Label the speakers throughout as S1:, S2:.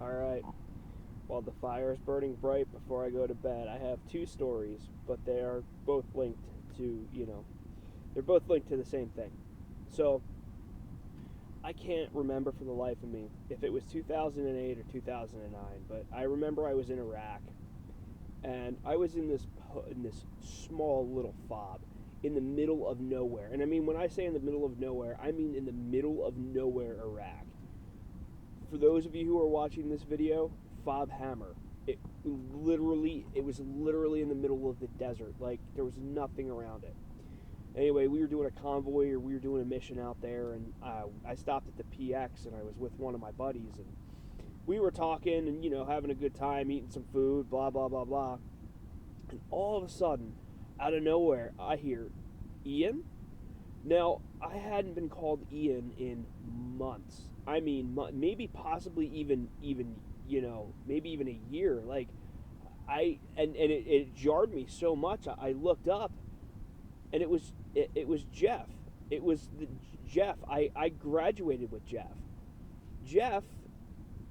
S1: Alright, while the fire is burning bright before I go to bed, I have two stories, but they are both linked to, they're both linked to the same thing. So, I can't remember for the life of me if it was 2008 or 2009, but I remember I was in Iraq, and I was in this small little fob in the middle of nowhere. And I mean, when I say in the middle of nowhere, I mean in the middle of nowhere, Iraq. For those of you who are watching this video, Fob Hammer. It was literally in the middle of the desert. Like there was nothing around it. Anyway, we were doing a convoy or we were doing a mission out there, and I stopped at the PX and I was with one of my buddies, and we were talking and having a good time, eating some food, blah blah blah blah. And all of a sudden, out of nowhere, I hear Ian. Now, I hadn't been called Ian in months. I mean, maybe possibly maybe even a year. Like it jarred me so much. I looked up, and it was Jeff. It was Jeff. I graduated with Jeff. Jeff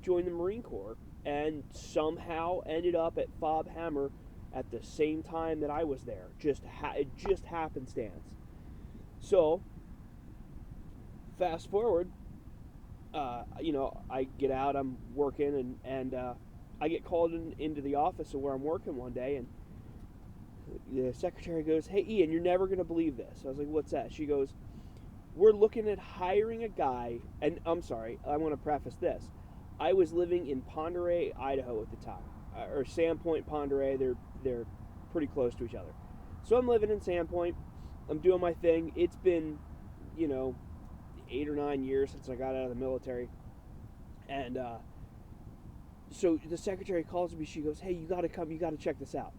S1: joined the Marine Corps and somehow ended up at Fob Hammer at the same time that I was there. It just happenstance. So fast forward, I get out, I'm working, and I get called into the office of where I'm working one day, and the secretary goes, "Hey, Ian, you're never going to believe this." I was like, "What's that?" She goes, "We're looking at hiring a guy," and I'm sorry, I want to preface this. I was living in Pend Oreille, Idaho at the time, or Sandpoint, Pend Oreille. They're pretty close to each other. So I'm living in Sandpoint. I'm doing my thing. It's been, you know, 8 or 9 years since I got out of the military, and so the secretary calls me. She goes, "Hey, you got to come. You got to check this out."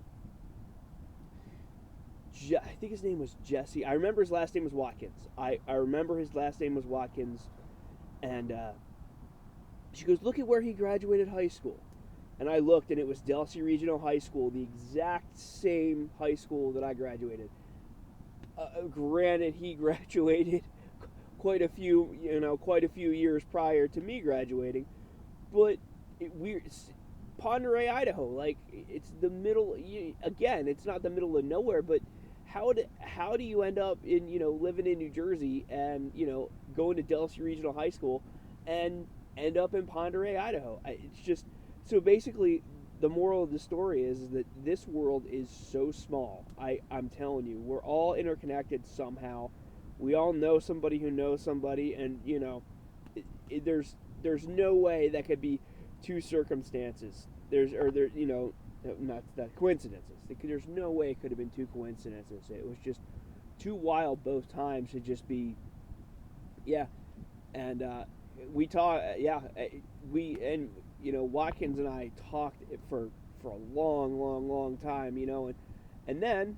S1: I think his name was Jesse. I remember his last name was Watkins. I remember his last name was Watkins, and she goes, "Look at where he graduated high school." And I looked, and it was Delsea Regional High School, the exact same high school that I graduated. Granted, he graduated quite a few years prior to me graduating, but it's Pend Oreille, Idaho. Like it's the middle. Again, it's not the middle of nowhere, but how do you end up in living in New Jersey and going to Delsea Regional High School and end up in Pend Oreille, Idaho? It's just so basically. The moral of the story is that this world is so small. I'm telling you, we're all interconnected somehow. We all know somebody who knows somebody, and there's no way that could be two circumstances. Not that coincidences. There's no way it could have been two coincidences. It was just too wild both times to just be, yeah. And we talk, yeah. We and Watkins and I talked for a long, long, long time. And then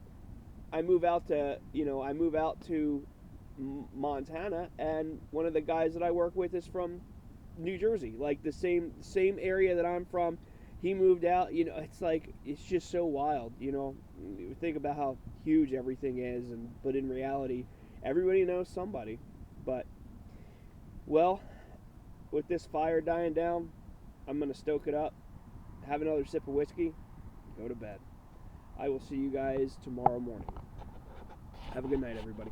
S1: I move out to Montana, and one of the guys that I work with is from New Jersey, like the same area that I'm from. He moved out. It's like it's just so wild. You think about how huge everything is, but in reality, everybody knows somebody. But well, with this fire dying down, I'm gonna stoke it up, have another sip of whiskey, go to bed. I will see you guys tomorrow morning. Have a good night, everybody.